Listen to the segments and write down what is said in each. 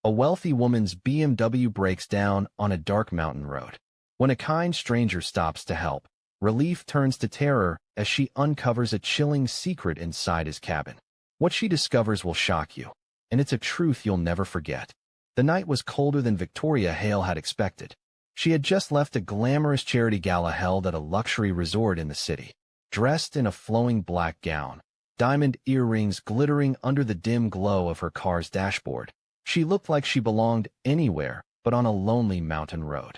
A wealthy woman's BMW breaks down on a dark mountain road. When a kind stranger stops to help, relief turns to terror as she uncovers a chilling secret inside his cabin. What she discovers will shock you, and it's a truth you'll never forget. The night was colder than Victoria Hale had expected. She had just left a glamorous charity gala held at a luxury resort in the city. Dressed in a flowing black gown, diamond earrings glittering under the dim glow of her car's dashboard, she looked like she belonged anywhere but on a lonely mountain road.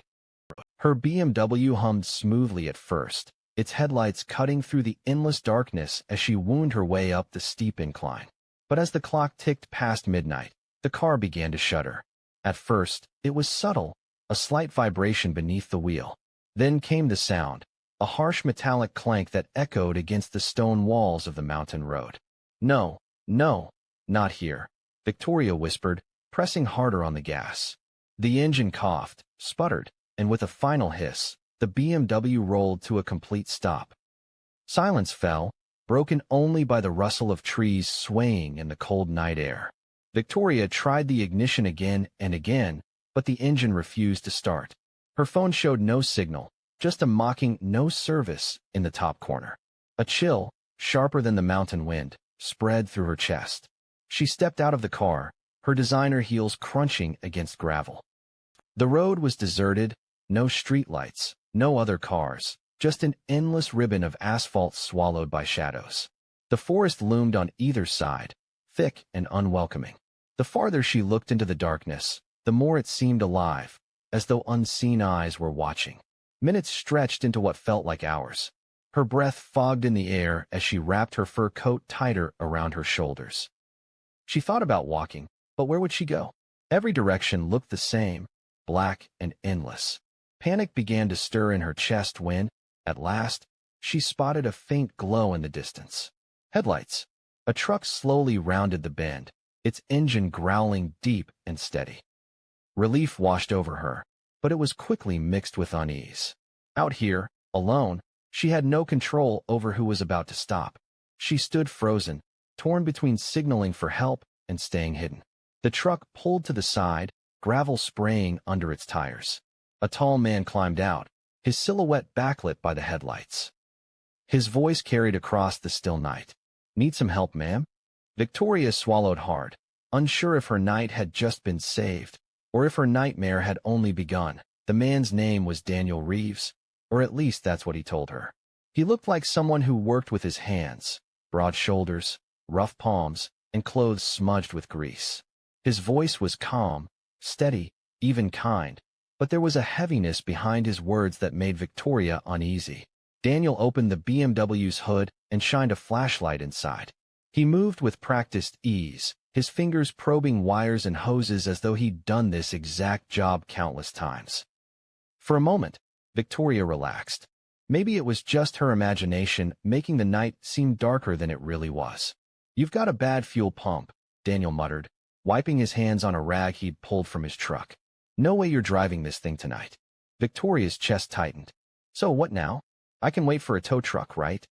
Her BMW hummed smoothly at first, its headlights cutting through the endless darkness as she wound her way up the steep incline. But as the clock ticked past midnight, the car began to shudder. At first, it was subtle, a slight vibration beneath the wheel. Then came the sound, a harsh metallic clank that echoed against the stone walls of the mountain road. "No, no, not here," Victoria whispered, pressing harder on the gas. The engine coughed, sputtered, and with a final hiss, the BMW rolled to a complete stop. Silence fell, broken only by the rustle of trees swaying in the cold night air. Victoria tried the ignition again and again, but the engine refused to start. Her phone showed no signal, just a mocking "no service" in the top corner. A chill, sharper than the mountain wind, spread through her chest. She stepped out of the car, her designer heels crunching against gravel. The road was deserted, no streetlights, no other cars, just an endless ribbon of asphalt swallowed by shadows. The forest loomed on either side, thick and unwelcoming. The farther she looked into the darkness, the more it seemed alive, as though unseen eyes were watching. Minutes stretched into what felt like hours. Her breath fogged in the air as she wrapped her fur coat tighter around her shoulders. She thought about walking, but where would she go? Every direction looked the same, black and endless. Panic began to stir in her chest when, at last, she spotted a faint glow in the distance. Headlights. A truck slowly rounded the bend, its engine growling deep and steady. Relief washed over her, but it was quickly mixed with unease. Out here, alone, she had no control over who was about to stop. She stood frozen, torn between signaling for help and staying hidden. The truck pulled to the side, gravel spraying under its tires. A tall man climbed out, his silhouette backlit by the headlights. His voice carried across the still night. "Need some help, ma'am?" Victoria swallowed hard, unsure if her night had just been saved, or if her nightmare had only begun. The man's name was Daniel Reeves, or at least that's what he told her. He looked like someone who worked with his hands, broad shoulders, rough palms, and clothes smudged with grease. His voice was calm, steady, even kind, but there was a heaviness behind his words that made Victoria uneasy. Daniel opened the BMW's hood and shined a flashlight inside. He moved with practiced ease, his fingers probing wires and hoses as though he'd done this exact job countless times. For a moment, Victoria relaxed. Maybe it was just her imagination making the night seem darker than it really was. "You've got a bad fuel pump," Daniel muttered, wiping his hands on a rag he'd pulled from his truck. "No way you're driving this thing tonight." Victoria's chest tightened. "So what now? I can wait for a tow truck, right?"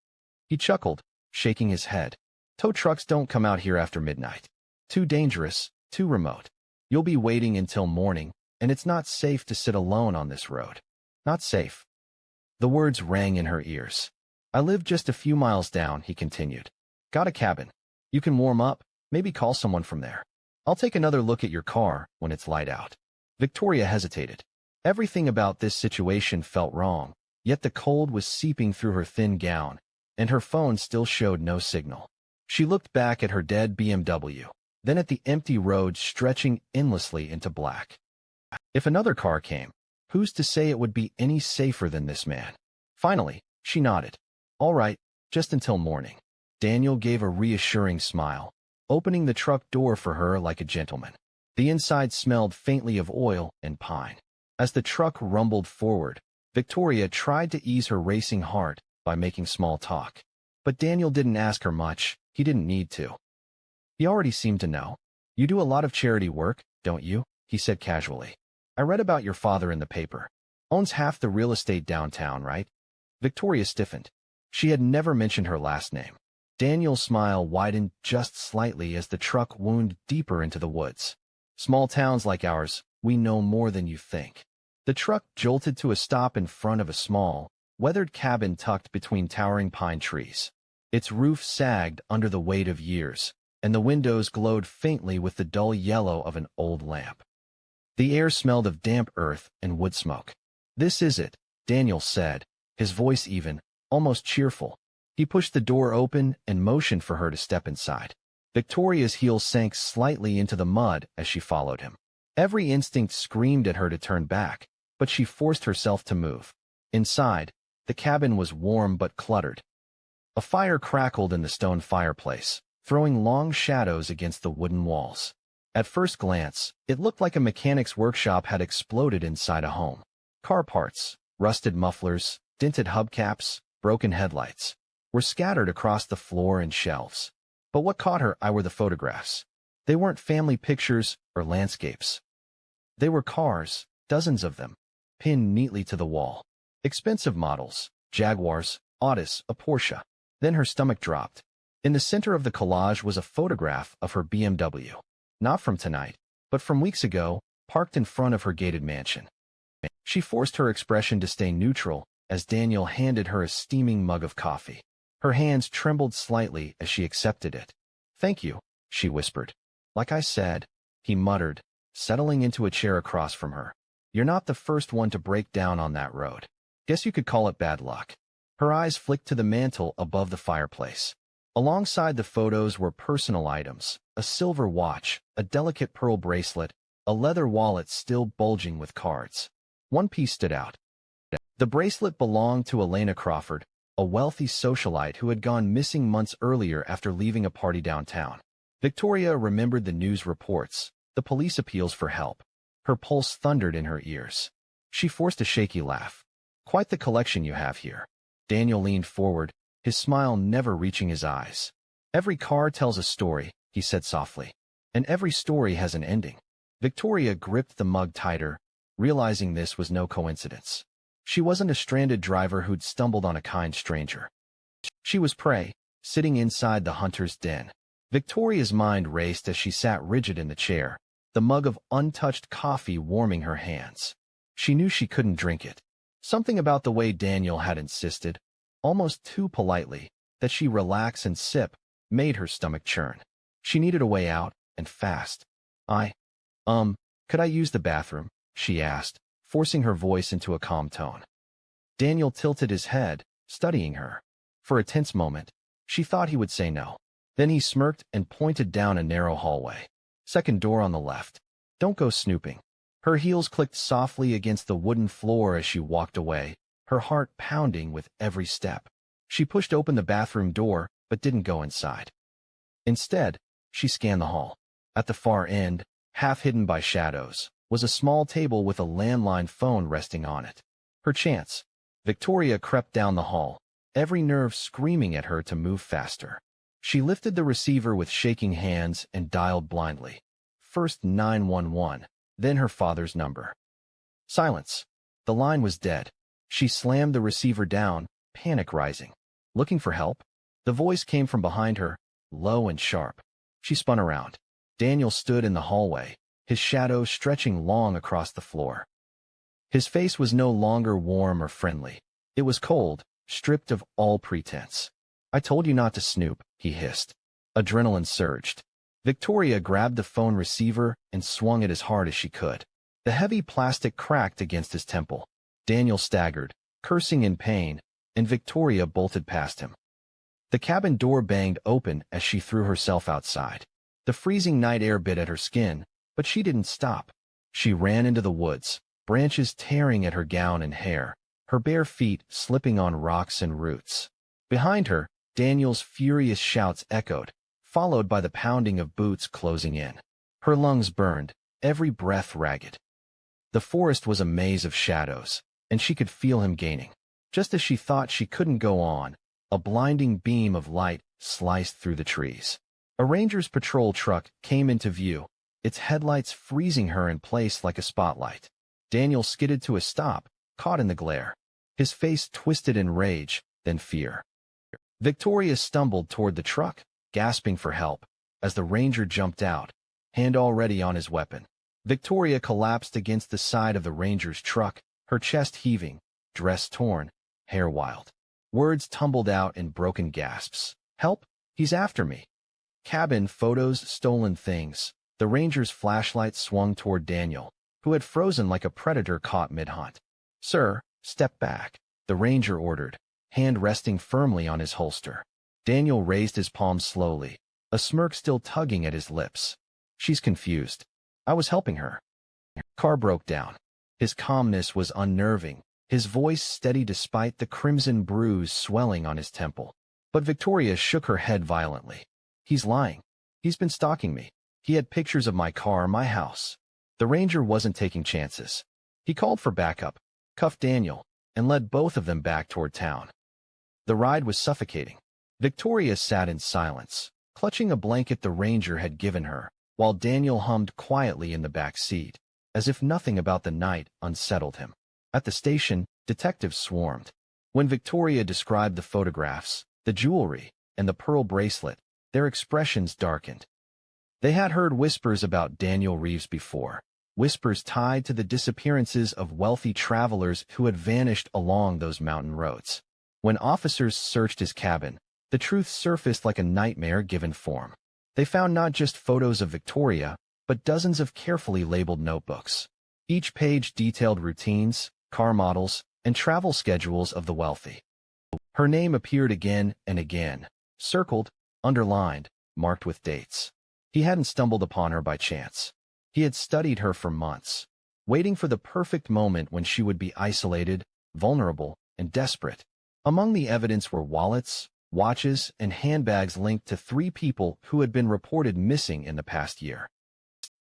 He chuckled, shaking his head. "Tow trucks don't come out here after midnight. Too dangerous, too remote. You'll be waiting until morning, and it's not safe to sit alone on this road. Not safe." The words rang in her ears. "I live just a few miles down," he continued. "Got a cabin. You can warm up, maybe call someone from there. I'll take another look at your car when it's light out." Victoria hesitated. Everything about this situation felt wrong, yet the cold was seeping through her thin gown, and her phone still showed no signal. She looked back at her dead BMW, then at the empty road stretching endlessly into black. If another car came, who's to say it would be any safer than this man? Finally, she nodded. "All right, just until morning." Daniel gave a reassuring smile, opening the truck door for her like a gentleman. The inside smelled faintly of oil and pine. As the truck rumbled forward, Victoria tried to ease her racing heart by making small talk. But Daniel didn't ask her much. He didn't need to. He already seemed to know. "You do a lot of charity work, don't you?" he said casually. "I read about your father in the paper. Owns half the real estate downtown, right?" Victoria stiffened. She had never mentioned her last name. Daniel's smile widened just slightly as the truck wound deeper into the woods. Small towns like ours, we know more than you think. The truck jolted to a stop in front of a small, weathered cabin tucked between towering pine trees. Its roof sagged under the weight of years, and the windows glowed faintly with the dull yellow of an old lamp. The air smelled of damp earth and wood smoke. "This is it," Daniel said, his voice even, almost cheerful. He pushed the door open and motioned for her to step inside. Victoria's heels sank slightly into the mud as she followed him. Every instinct screamed at her to turn back, but she forced herself to move. Inside, the cabin was warm but cluttered. A fire crackled in the stone fireplace, throwing long shadows against the wooden walls. At first glance, it looked like a mechanic's workshop had exploded inside a home. Car parts, rusted mufflers, dented hubcaps, broken headlights were scattered across the floor and shelves. But what caught her eye were the photographs. They weren't family pictures or landscapes. They were cars, dozens of them, pinned neatly to the wall. Expensive models, Jaguars, Audis, a Porsche. Then her stomach dropped. In the center of the collage was a photograph of her BMW. Not from tonight, but from weeks ago, parked in front of her gated mansion. She forced her expression to stay neutral as Daniel handed her a steaming mug of coffee. Her hands trembled slightly as she accepted it. "Thank you," she whispered. "Like I said," he muttered, settling into a chair across from her. "You're not the first one to break down on that road. Guess you could call it bad luck." Her eyes flicked to the mantel above the fireplace. Alongside the photos were personal items, a silver watch, a delicate pearl bracelet, a leather wallet still bulging with cards. One piece stood out. The bracelet belonged to Elena Crawford, a wealthy socialite who had gone missing months earlier after leaving a party downtown. Victoria remembered the news reports, the police appeals for help. Her pulse thundered in her ears. She forced a shaky laugh. "Quite the collection you have here." Daniel leaned forward, his smile never reaching his eyes. "Every car tells a story," he said softly. "And every story has an ending." Victoria gripped the mug tighter, realizing this was no coincidence. She wasn't a stranded driver who'd stumbled on a kind stranger. She was prey, sitting inside the hunter's den. Victoria's mind raced as she sat rigid in the chair, the mug of untouched coffee warming her hands. She knew she couldn't drink it. Something about the way Daniel had insisted, almost too politely, that she relax and sip, made her stomach churn. She needed a way out, and fast. Could I use the bathroom?" she asked, forcing her voice into a calm tone. Daniel tilted his head, studying her. For a tense moment, she thought he would say no. Then he smirked and pointed down a narrow hallway. "Second door on the left. Don't go snooping." Her heels clicked softly against the wooden floor as she walked away, her heart pounding with every step. She pushed open the bathroom door, but didn't go inside. Instead, she scanned the hall. At the far end, half hidden by shadows, was a small table with a landline phone resting on it. Her chance. Victoria crept down the hall, every nerve screaming at her to move faster. She lifted the receiver with shaking hands and dialed blindly. First 911, then her father's number. Silence. The line was dead. She slammed the receiver down, panic rising. "Looking for help?" The voice came from behind her, low and sharp. She spun around. Daniel stood in the hallway, his shadow stretching long across the floor. His face was no longer warm or friendly. It was cold, stripped of all pretense. "I told you not to snoop," he hissed. Adrenaline surged. Victoria grabbed the phone receiver and swung it as hard as she could. The heavy plastic cracked against his temple. Daniel staggered, cursing in pain, and Victoria bolted past him. The cabin door banged open as she threw herself outside. The freezing night air bit at her skin, but she didn't stop. She ran into the woods, branches tearing at her gown and hair, her bare feet slipping on rocks and roots. Behind her, Daniel's furious shouts echoed, followed by the pounding of boots closing in. Her lungs burned, every breath ragged. The forest was a maze of shadows, and she could feel him gaining. Just as she thought she couldn't go on, a blinding beam of light sliced through the trees. A ranger's patrol truck came into view, its headlights freezing her in place like a spotlight. Daniel skidded to a stop, caught in the glare. His face twisted in rage, then fear. Victoria stumbled toward the truck, gasping for help. As the ranger jumped out, hand already on his weapon. Victoria collapsed against the side of the ranger's truck, her chest heaving, dress torn, hair wild. Words tumbled out in broken gasps. "Help! He's after me!" Cabin, photos, stolen things. The ranger's flashlight swung toward Daniel, who had frozen like a predator caught mid-hunt. "Sir, step back," the ranger ordered, hand resting firmly on his holster. Daniel raised his palm slowly, a smirk still tugging at his lips. "She's confused. I was helping her." Car broke down. His calmness was unnerving, his voice steady despite the crimson bruise swelling on his temple. But Victoria shook her head violently. "He's lying. He's been stalking me. He had pictures of my car, my house." The ranger wasn't taking chances. He called for backup, cuffed Daniel, and led both of them back toward town. The ride was suffocating. Victoria sat in silence, clutching a blanket the ranger had given her, while Daniel hummed quietly in the back seat, as if nothing about the night unsettled him. At the station, detectives swarmed. When Victoria described the photographs, the jewelry, and the pearl bracelet, their expressions darkened. They had heard whispers about Daniel Reeves before, whispers tied to the disappearances of wealthy travelers who had vanished along those mountain roads. When officers searched his cabin, the truth surfaced like a nightmare given form. They found not just photos of Victoria, but dozens of carefully labeled notebooks. Each page detailed routines, car models, and travel schedules of the wealthy. Her name appeared again and again, circled, underlined, marked with dates. He hadn't stumbled upon her by chance. He had studied her for months, waiting for the perfect moment when she would be isolated, vulnerable, and desperate. Among the evidence were wallets, watches, and handbags linked to 3 people who had been reported missing in the past year.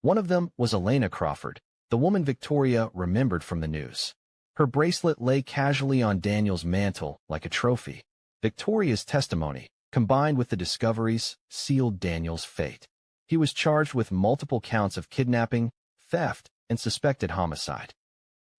One of them was Elena Crawford, the woman Victoria remembered from the news. Her bracelet lay casually on Daniel's mantle like a trophy. Victoria's testimony, combined with the discoveries, sealed Daniel's fate. He was charged with multiple counts of kidnapping, theft, and suspected homicide.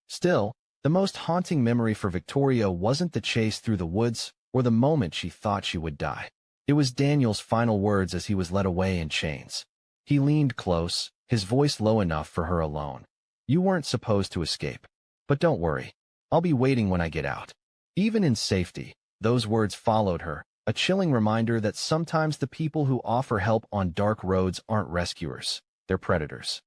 Still, the most haunting memory for Victoria wasn't the chase through the woods or the moment she thought she would die. It was Daniel's final words as he was led away in chains. He leaned close, his voice low enough for her alone. "You weren't supposed to escape. But don't worry. I'll be waiting when I get out." Even in safety, those words followed her, a chilling reminder that sometimes the people who offer help on dark roads aren't rescuers, they're predators.